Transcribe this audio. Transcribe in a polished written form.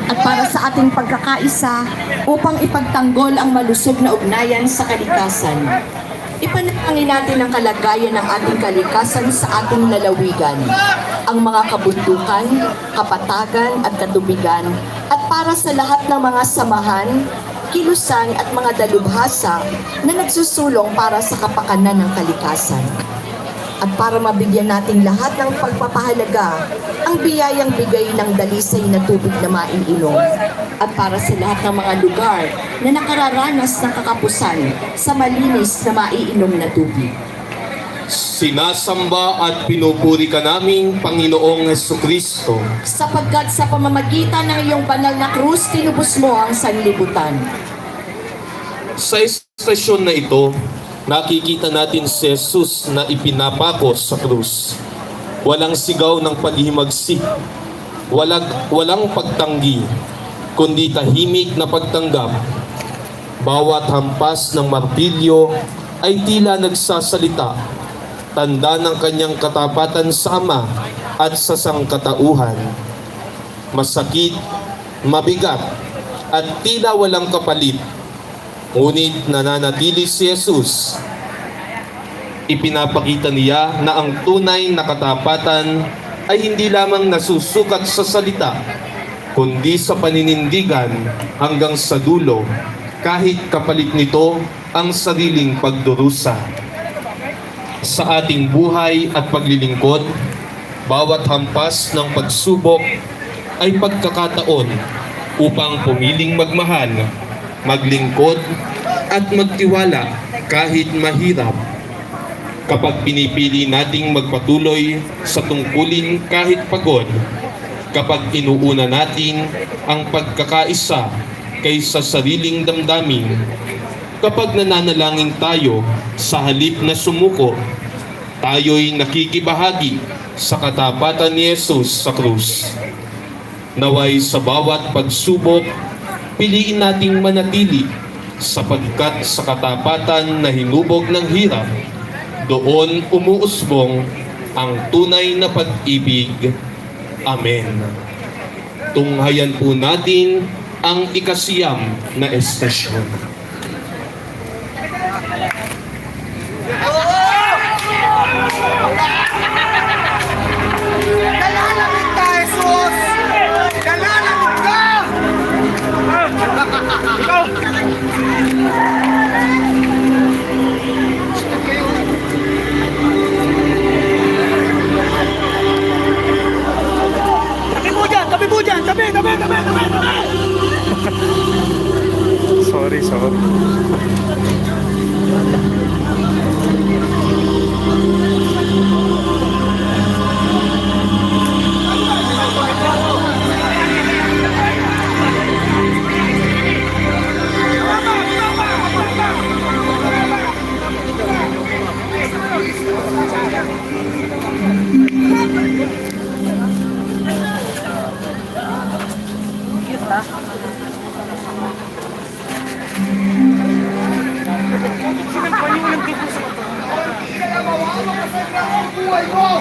at para sa ating pagkakaisa upang ipagtanggol ang malusog na ugnayan sa kalikasan. Ipanalangin natin ang kalagayan ng ating kalikasan sa ating lalawigan, ang mga kabundukan, kapatagan at katubigan, at para sa lahat ng mga samahan, kilusan at mga dalubhasa na nagsusulong para sa kapakanan ng kalikasan. At para mabigyan nating lahat ng pagpapahalaga ang biyayang bigay ng dalisay na tubig na maiinom, at para sa lahat ng mga lugar na nakararanas ng kakapusan sa malinis na maiinom na tubig. Sinasamba at pinupuri ka naming Panginoong Hesukristo, Sapagkat sa pamamagitan ng iyong banal na krus, tinubos mo ang sanlibutan. sa estasyon na ito, nakikita natin si Jesus na ipinapako sa krus. Walang sigaw ng paghihimagsik, walang pagtanggi, kundi tahimik na pagtanggap. Bawat hampas ng martilyo ay tila nagsasalita, tanda ng kanyang katapatan sa Ama at sa sangkatauhan. Masakit, mabigat, at tila walang kapalit. Ngunit nananatili si Jesus. Ipinapakita niya na ang tunay na katapatan ay hindi lamang nasusukat sa salita, kundi sa paninindigan hanggang sa dulo, kahit kapalit nito ang sariling pagdurusa. Sa ating buhay at paglilingkod, bawat hampas ng pagsubok ay pagkakataon upang pumiling magmahal, maglingkod at magtiwala kahit mahirap. Kapag pinipili nating magpatuloy sa tungkulin kahit pagod, kapag inuuna natin ang pagkakaisa kaysa sariling damdamin, kapag nananalangin tayo sa halip na sumuko, tayo'y nakikibahagi sa katapatan ni Jesus sa krus. Naway sa bawat pagsubok, piliin nating manatili, sapagkat sa katapatan na hinubog ng hirap, doon umuusbong ang tunay na pag-ibig. Amen. Tunghayan po natin ang ikasiyam na estasyon. Dalalamig ka, Jesus! Dalalamig ka! Tabi po dyan! Tabi! Sorry. Buhay mo!